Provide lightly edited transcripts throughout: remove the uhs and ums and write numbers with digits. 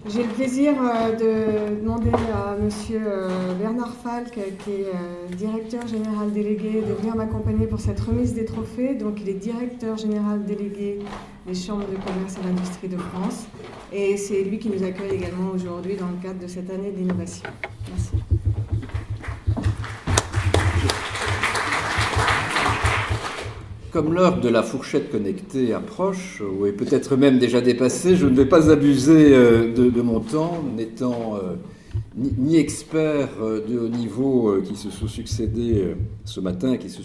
J'ai le plaisir de demander à Monsieur Bernard Falk, qui est directeur général délégué, de venir m'accompagner pour cette remise des trophées. Donc, il est directeur général délégué des chambres de commerce et d'industrie de France. Et c'est lui qui nous accueille également aujourd'hui dans le cadre de cette année d'innovation. Merci. Comme l'heure de la fourchette connectée approche, ou est peut-être même déjà dépassée, je ne vais pas abuser de mon temps, n'étant ni expert de haut niveau qui se sont succédés ce matin, qui se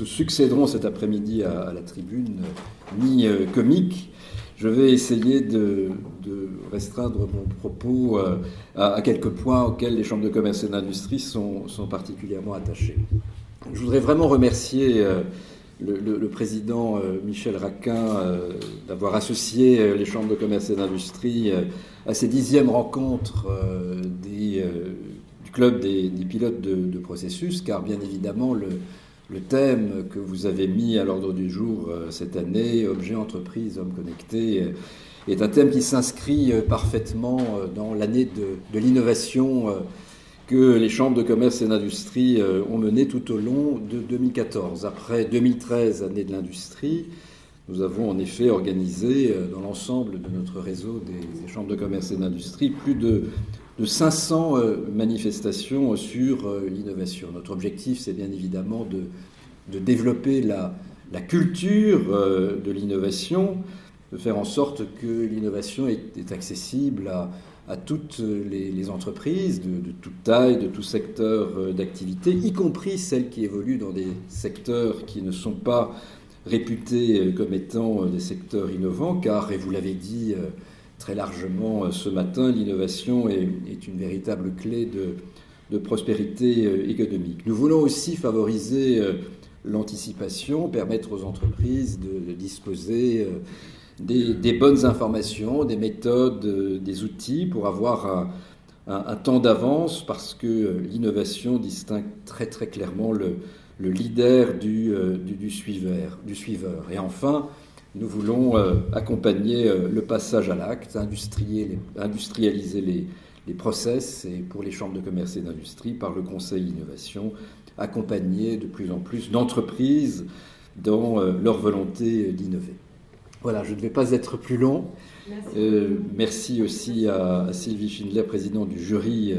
succéderont cet après-midi à la tribune, ni comique. Je vais essayer de restreindre mon propos à quelques points auxquels les chambres de commerce et d'industrie sont particulièrement attachées. Je voudrais vraiment remercier le président Michel Raquin d'avoir associé les chambres de commerce et d'industrie à ces 10e rencontres du club des pilotes de processus, car bien évidemment le thème que vous avez mis à l'ordre du jour cette année, Objets, entreprises, hommes connectés, est un thème qui s'inscrit parfaitement dans l'année de l'innovation que les chambres de commerce et d'industrie ont mené tout au long de 2014. Après 2013, année de l'industrie, nous avons en effet organisé dans l'ensemble de notre réseau des chambres de commerce et d'industrie plus de 500 manifestations sur l'innovation. Notre objectif, c'est bien évidemment de développer la culture de l'innovation, de faire en sorte que l'innovation est accessible à toutes les entreprises de toute taille, de tout secteur d'activité, y compris celles qui évoluent dans des secteurs qui ne sont pas réputés comme étant des secteurs innovants, car, et vous l'avez dit très largement ce matin, l'innovation est une véritable clé de prospérité économique. Nous voulons aussi favoriser l'anticipation, permettre aux entreprises de disposer des bonnes informations, des méthodes, des outils pour avoir un temps d'avance, parce que l'innovation distingue très très clairement le leader du suiveur. Et enfin, nous voulons accompagner le passage à l'acte, industrialiser les process, et pour les chambres de commerce et d'industrie, par le Conseil Innovation, accompagner de plus en plus d'entreprises dans leur volonté d'innover. Voilà, je ne vais pas être plus long. Merci aussi à Sylvie Schindler, présidente du jury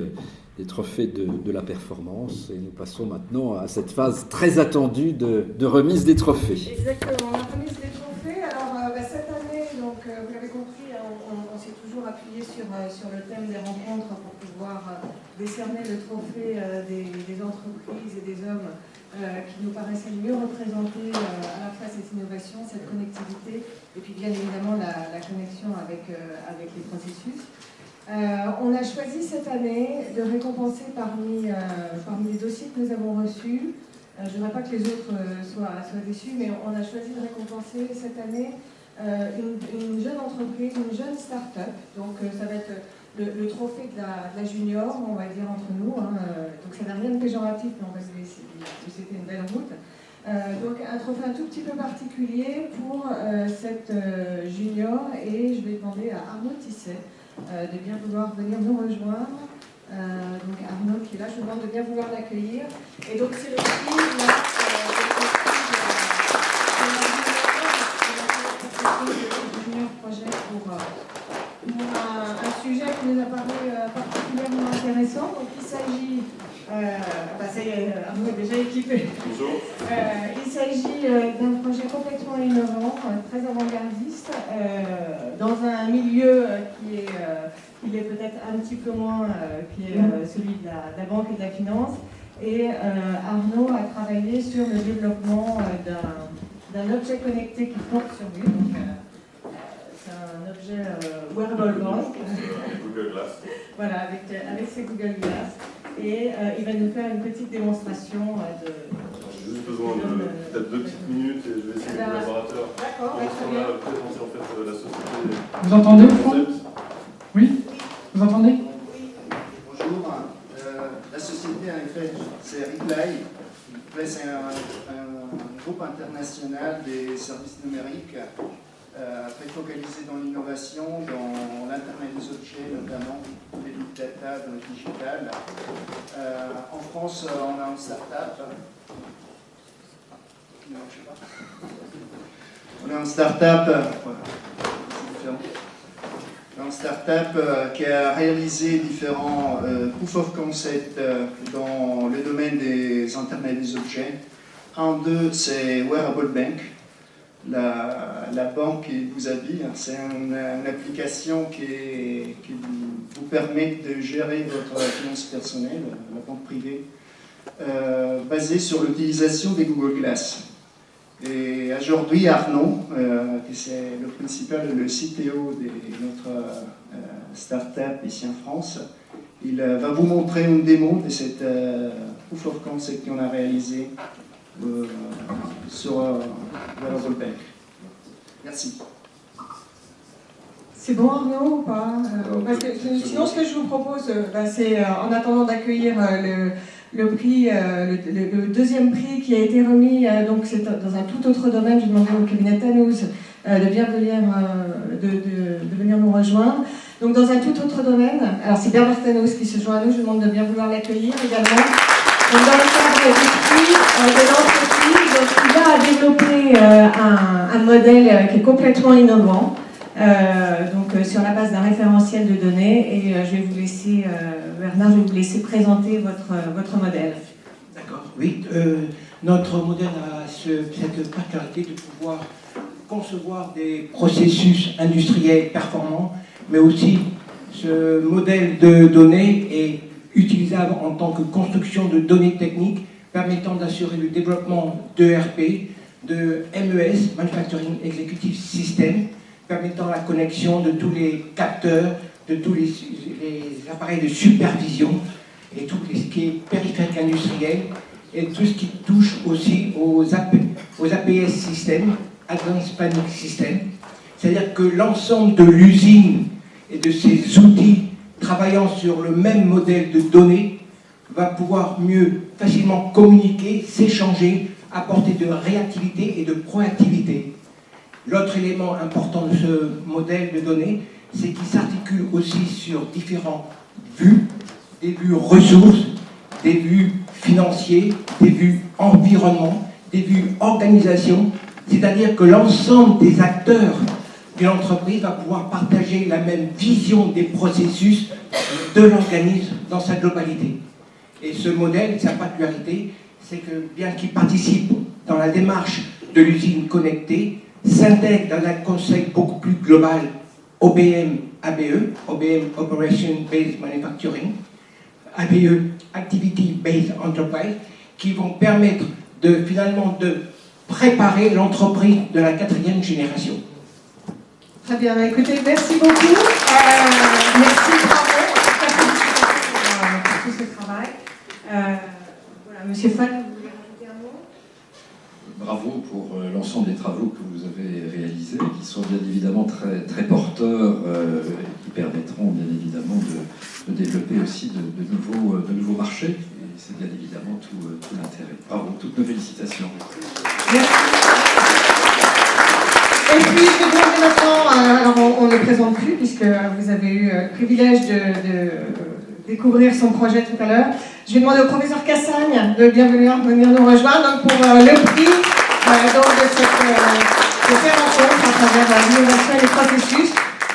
des trophées de la performance. Et nous passons maintenant à cette phase très attendue de remise des trophées. Exactement, la remise des trophées. Alors, cette année, donc, vous l'avez compris, on s'est toujours appuyé sur le thème des rencontres pour pouvoir décerner le trophée des entreprises et des hommes qui nous paraissaient mieux représenter à la fois cette innovation, cette connectivité, et puis bien évidemment la connexion avec les processus. On a choisi cette année de récompenser parmi les dossiers que nous avons reçus, je ne voudrais pas que les autres soient déçus, mais on a choisi de récompenser cette année une jeune entreprise, une jeune start-up. Donc ça va être le trophée de la junior, on va dire entre nous. Donc ça n'a rien de péjoratif, mais on va c'était une belle route. Donc un trophée un tout petit peu particulier pour cette junior, et je vais demander à Arnaud Tisset de bien vouloir venir nous rejoindre. Donc Arnaud qui est là, je vous demande de bien vouloir l'accueillir. Et donc c'est le prix junior projet pour un sujet qui nous a paru particulièrement intéressant. Donc il s'agit, ça y est, Arnaud est déjà équipé. Bonjour. Il s'agit d'un projet complètement innovant, très avant-gardiste, dans un milieu qui est peut-être un petit peu moins qui est celui de la banque et de la finance. Et Arnaud a travaillé sur le développement d'un objet connecté qui porte sur lui. Donc, c'est un objet wearable. Google Glass. Voilà, avec ses Google Glass. Et il va nous faire une petite démonstration de... J'ai juste besoin de peut-être 2 petites minutes et je vais essayer avec le collaborateur. D'accord, très bien. Présenter en fait la société. Vous entendez au fond ? Oui ? Vous entendez ? Oui. Bonjour. La société, en fait, c'est Replay. Replay, c'est un groupe international des services numériques très focalisé dans l'innovation, dans l'Internet des objets notamment. dans le digital. En France, on a une start-up. Non, je sais pas. On a une start-up. Une start-up qui a réalisé différents proof of concept dans le domaine des Internet des objets. Un d'eux, c'est Wearable Bank, la banque qui vous habille. C'est une application qui vous permet de gérer votre finance personnelle, la banque privée, basée sur l'utilisation des Google Glass. Et aujourd'hui, Arnaud, qui c'est le principal, le CTO de notre start-up ici en France, il va vous montrer une démo de cette proof of concept qu'on a réalisé sur Wearable Bank. Merci. C'est bon Arnaud ou pas parce que, sinon ce que je vous propose, c'est en attendant d'accueillir le prix, le deuxième prix qui a été remis, donc c'est dans un tout autre domaine. Je demandais au cabinet Tannous de venir nous rejoindre. Donc dans un tout autre domaine, alors c'est Bernard Tannous qui se joint à nous, je vous demande de bien vouloir l'accueillir également. Donc dans le cadre du prix de l'entreprise, il a développé un modèle qui est complètement innovant. Sur la base d'un référentiel de données, et je vais vous laisser, Bernard, je vais vous laisser présenter votre modèle. D'accord, oui. Notre modèle a cette particularité de pouvoir concevoir des processus industriels performants, mais aussi ce modèle de données est utilisable en tant que construction de données techniques permettant d'assurer le développement d'ERP, de MES, Manufacturing Executive System, permettant la connexion de tous les capteurs, de tous les appareils de supervision et tout ce qui est périphérique industriel et tout ce qui touche aussi aux APS systèmes, Advanced Planning System. C'est-à-dire que l'ensemble de l'usine et de ses outils travaillant sur le même modèle de données va pouvoir mieux, facilement communiquer, s'échanger, apporter de réactivité et de proactivité. L'autre élément important de ce modèle de données, c'est qu'il s'articule aussi sur différentes vues, des vues ressources, des vues financières, des vues environnement, des vues organisation, c'est-à-dire que l'ensemble des acteurs d'une entreprise va pouvoir partager la même vision des processus de l'organisme dans sa globalité. Et ce modèle, sa particularité, c'est que bien qu'il participe dans la démarche de l'usine connectée, s'intègre dans un concept beaucoup plus global OBM-ABE, OBM Operation Based Manufacturing, ABE Activity Based Enterprise, qui vont permettre finalement de préparer l'entreprise de la 4e génération. Très bien, écoutez, merci beaucoup. Merci, bravo pour tout ce travail. Voilà, Monsieur Fall, vous voulez rajouter un mot ? Bravo pour l'ensemble des travaux que vous avez réalisés, qui sont bien évidemment très, très porteurs et qui permettront bien évidemment de développer aussi de nouveaux marchés. Et c'est bien évidemment tout l'intérêt. Bravo, toutes nos félicitations. Merci. Et puis je vais demander maintenant, alors on ne le présente plus puisque vous avez eu le privilège de découvrir son projet tout à l'heure. Je vais demander au professeur Cassagne de bien venir nous rejoindre donc pour le prix de ces rencontres à travers l'innovation et les processus.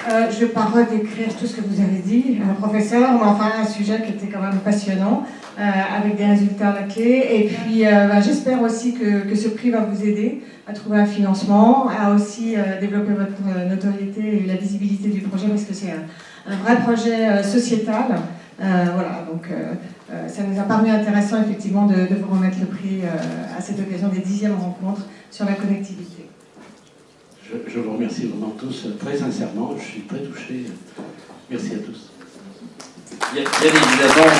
Je ne vais pas redécrire tout ce que vous avez dit, professeur, mais enfin un sujet qui était quand même passionnant, avec des résultats à la clé. Et puis j'espère aussi que ce prix va vous aider à trouver un financement, à aussi développer votre notoriété et la visibilité du projet, parce que c'est un vrai projet sociétal. Voilà, donc ça nous a paru intéressant effectivement de vous remettre le prix à cette occasion des 10e rencontres sur la connectivité. Je vous remercie vraiment tous, très sincèrement, je suis très touché. Merci à tous. Bien évidemment,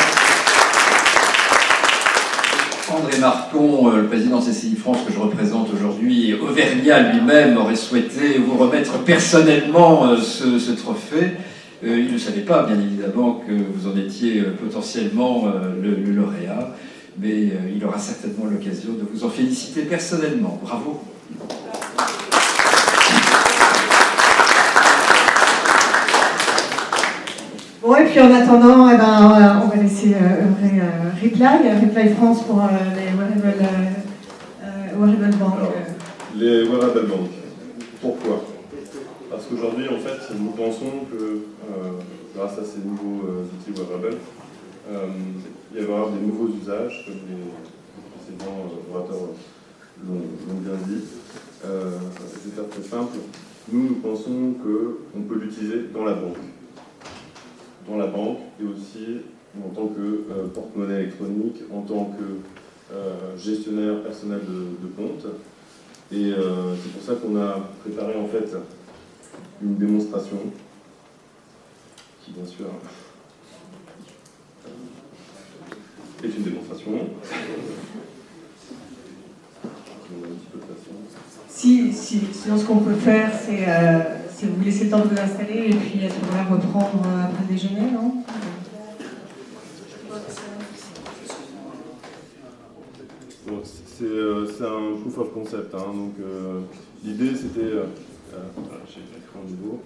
André Marcon, le président de CCI France que je représente aujourd'hui, et Auvergnat lui-même aurait souhaité vous remettre personnellement ce trophée. Il ne savait pas, bien évidemment, que vous en étiez potentiellement le lauréat, mais il aura certainement l'occasion de vous en féliciter personnellement. Bravo. Bon, et puis en attendant, eh ben, on va laisser Reply France pour les wearable bands. Alors, les wearable bands. Pourquoi? Parce qu'aujourd'hui, en fait, nous pensons que grâce à ces nouveaux outils wearable, il va y avoir des nouveaux usages, comme les précédents orateurs l'ont bien dit. Je vais faire très simple. Nous pensons qu'on peut l'utiliser dans la banque. Dans la banque et aussi en tant que porte-monnaie électronique, en tant que gestionnaire personnel de compte. Et c'est pour ça qu'on a préparé en fait une démonstration qui bien sûr est une démonstration. Sinon, ce qu'on peut faire, c'est vous laisser le temps de vous installer et puis à ce moment-là reprendre après le déjeuner, non? Bon, c'est un proof of concept, hein, donc l'idée c'était, j'ai l'écran au niveau,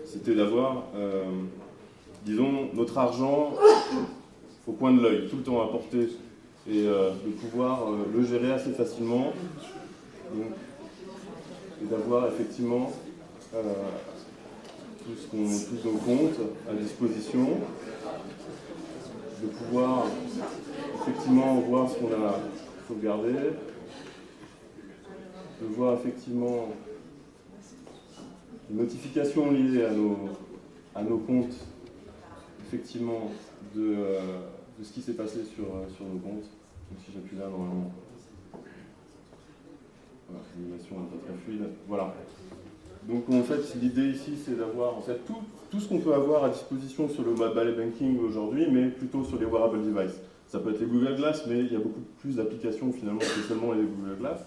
c'était d'avoir, disons, notre argent au coin de l'œil, tout le temps à portée, et de pouvoir le gérer assez facilement, donc, et d'avoir effectivement tous nos comptes à disposition, de pouvoir effectivement voir ce qu'on a sauvegardé, de voir effectivement les notifications liées à nos comptes, effectivement, de ce qui s'est passé sur nos comptes. Donc si j'appuie là, normalement, voilà, l'animation n'est pas très fluide. Voilà. Donc en fait, l'idée ici, c'est d'avoir en fait tout ce qu'on peut avoir à disposition sur le mobile banking aujourd'hui, mais plutôt sur les wearable devices. Ça peut être les Google Glass, mais il y a beaucoup plus d'applications finalement que seulement les Google Glass.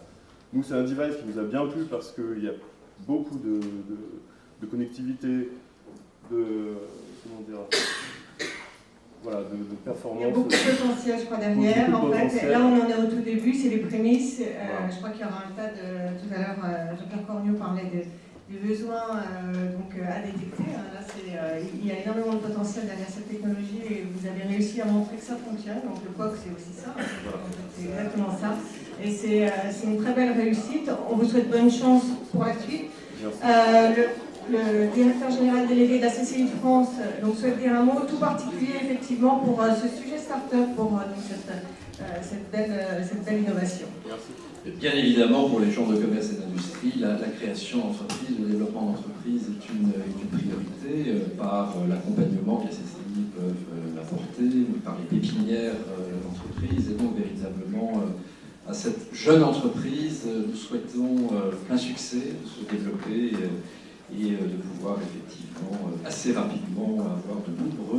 Nous, c'est un device qui nous a bien plu parce qu'il y a beaucoup de connectivité, voilà, de performance. Il y a beaucoup de potentiel, je crois, derrière. En fait, là, on en est au tout début, c'est les prémices. Voilà. Je crois qu'il y aura un tas de... Tout à l'heure, Jean-Pierre Cornio parlait des besoins à détecter. Là, il y a énormément de potentiel derrière cette technologie et vous avez réussi à montrer que ça fonctionne. Donc le POC, c'est aussi ça. C'est exactement ça. Et c'est une très belle réussite. On vous souhaite bonne chance pour la suite. Le directeur général délégué de la CCI de France donc, souhaite dire un mot tout particulier effectivement pour ce sujet start-up, pour cette belle innovation. Merci. Bien évidemment, pour les chambres de commerce et d'industrie, la création d'entreprise, le développement d'entreprise est une priorité par l'accompagnement que les CCI peuvent apporter, par les pépinières d'entreprise. Et donc, véritablement, à cette jeune entreprise, nous souhaitons plein succès, de se développer et de pouvoir effectivement assez rapidement avoir de nombreux